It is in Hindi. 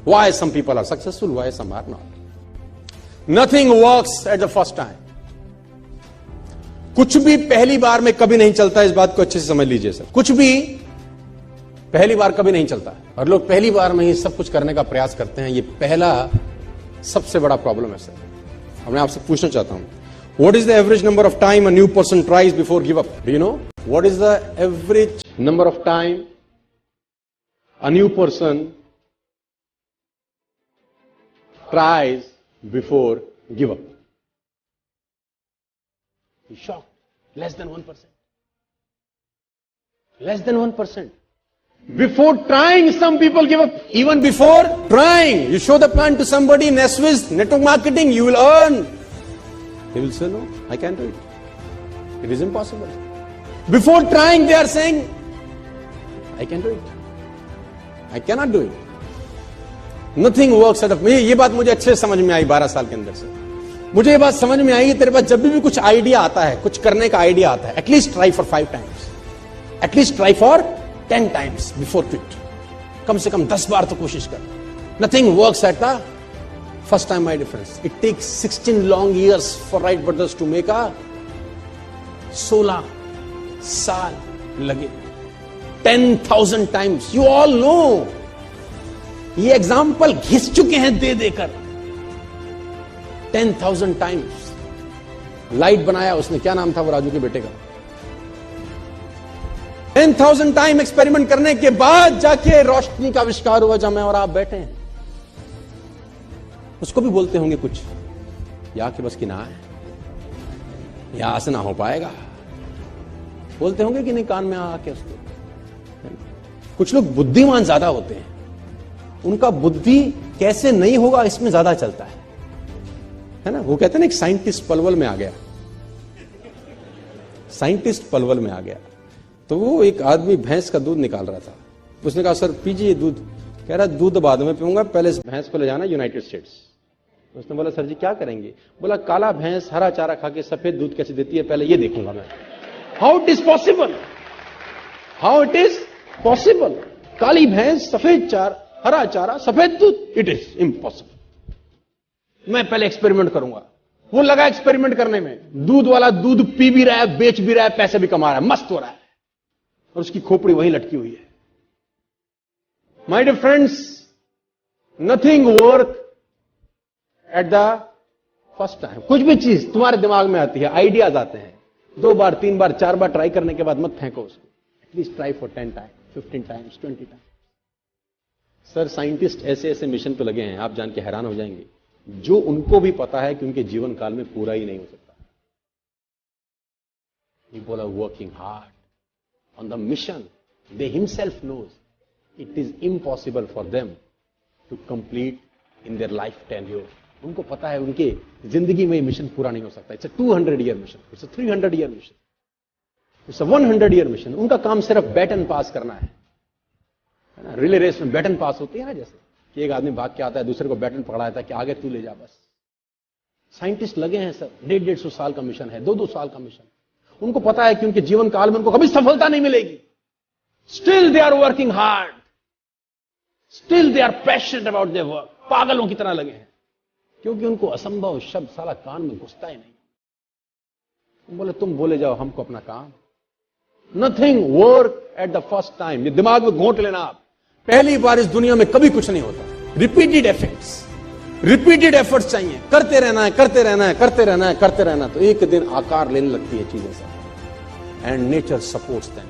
Why some people are successful, why some are not. Nothing works at the first time. कुछ भी पहली बार में कभी नहीं चलता, इस बात को अच्छे से समझ लीजिए सर। कुछ भी पहली बार कभी नहीं चलता और लोग पहली बार में ही सब कुछ करने का प्रयास करते हैं। ये पहला सबसे बड़ा प्रॉब्लम है सर। मैं आपसे पूछना चाहता हूं, what is the average number of time a new person tries before give up? Do you know? What is the average number of time a new person tries before give up? You're shocked. Less than 1%. Less than 1%. Before trying, some people give up. Even before trying, you show the plan to somebody in SWIS, network marketing, you will earn. They will say, no, I can't do it. It is impossible. Before trying, they are saying, I can do it. I cannot do it. Nothing works out of me. ये बात मुझे अच्छे समझ में आई 12 साल के अंदर से। मुझे ये बात समझ में आई कि तेरे पास जब भी कुछ आइडिया आता है, कुछ करने का आइडिया आता है, at least try for 5 times, at least try for 10 times before quit. कम से कम 10 बार तो कोशिश कर। Nothing works at the first time, my difference. It takes 16 long years for Wright brothers to make a 16 साल लगे 10,000 टाइम्स। यू ऑल नो, ये एग्जाम्पल घिस चुके हैं दे देकर। 10,000 टाइम्स लाइट बनाया उसने, क्या नाम था वो राजू के बेटे का। 10,000 टाइम एक्सपेरिमेंट करने के बाद जाके रोशनी का आविष्कार हुआ जहां मैं और आप बैठे हैं। उसको भी बोलते होंगे कुछ, या कि बस की ना है, यहां से ना हो पाएगा, बोलते होंगे कि नहीं कान में आके उसको। कुछ लोग बुद्धिमान ज्यादा होते हैं, उनका बुद्धि कैसे नहीं होगा इसमें ज्यादा चलता है ना। वो कहते हैं ना, एक साइंटिस्ट पलवल में आ गया, साइंटिस्ट पलवल में आ गया, तो वो एक आदमी भैंस का दूध निकाल रहा था। उसने कहा, सर पीजिए दूध। कह रहा, दूध बाद में पीऊंगा, पहले इस भैंस को ले जाना यूनाइटेड स्टेट्स। उसने बोला, सर जी क्या करेंगे? बोला, काला भैंस हरा चारा खा के सफेद दूध कैसे देती है, पहले ये देखूंगा मैं। How it is possible, how it is possible? काली भैंस, सफेद चार, हरा चारा, सफेद दूध, इट इज इम्पॉसिबल। मैं पहले एक्सपेरिमेंट करूंगा। वो लगा एक्सपेरिमेंट करने में। दूध वाला दूध पी भी रहा है, बेच भी रहा है, पैसे भी कमा रहा है, मस्त हो रहा है, और उसकी खोपड़ी वहीं लटकी हुई है। My dear friends, nothing work at the first time. कुछ भी चीज तुम्हारे दिमाग में आती है, आइडियाज आते हैं, 2 बार 3 बार 4 बार ट्राई करने के बाद मत फेंको उसको। At least try for 10 times, 15 times, 20 times. Sir scientist ऐसे ऐसे मिशन पे लगे हैं, आप जान के हैरान हो जाएंगे, जो उनको भी पता है कि उनके जीवन काल में पूरा ही नहीं हो सकता। People are working hard on the mission. They himself knows it is impossible for them to complete in their life tenure. उनको पता है उनके जिंदगी में ये मिशन पूरा नहीं हो सकता। It's a 200-year mission. It's a 300-year mission. It's a 100-year mission. उनका काम सिर्फ बैटन पास करना है ना। रिले रेस में बैटन पास होती है ना, जैसे कि एक आदमी भाग के आता है, दूसरे को बैटन पकड़ाता है कि आगे तू ले जा बस। साइंटिस्ट लगे हैं सर, 150-150 साल का मिशन है, 2-2 साल का मिशन। उनको पता है कि उनके जीवन काल में उनको कभी सफलता नहीं मिलेगी। Still they are working hard, still they are passionate about their work. पागलों की तरह लगे हैं, क्योंकि उनको असंभव शब्द साला कान में घुसता ही नहीं। बोले तुम बोले जाओ हमको अपना काम। Nothing work at the first time. ये दिमाग में घोंट लेना आप, पहली बार इस दुनिया में कभी कुछ नहीं होता। रिपीटेड एफर्ट्स, रिपीटेड एफर्ट्स चाहिए, करते रहना है, करते रहना है, करते रहना है, करते रहना, तो एक दिन आकार लेने लगती है चीजें सब। And nature supports them.